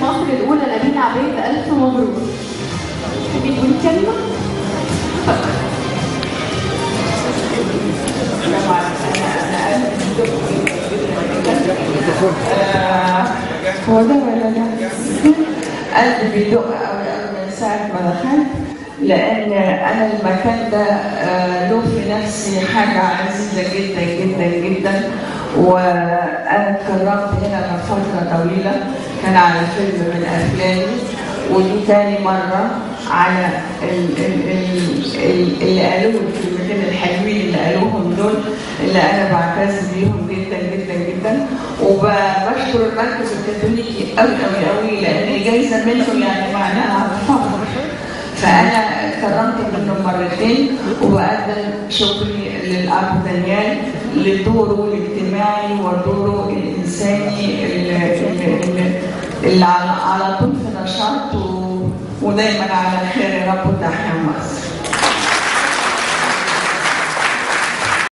مصر الأولى نبيل عبيد، ألف مبروك. تحبي تقولي كلمة؟ هو ده ولا ده؟ قلبي بيدق قوي قوي من ساعة ما دخلت، لأن أنا المكان ده له في نفسي حاجة عزيزة جدا جدا جدا، وأنا اتكرمت هنا لفترة طويلة، كان على فيلم من أفلامي، ودي تاني مرة على اللي قالوه الكلمتين الحلوين اللي قالوهم دول، اللي أنا بعتز بيهم جدا جدا جدا، وبشكر المركز الكاثوليكي قوي قوي قوي، لأن جايزة منه يعني معناها فخر. فأنا كرمت منه مرتين، وبقدم شكري للأب دانيال لدوره الاجتماعي ودوره الإنساني اللي على طول في نشاط ودايما على خير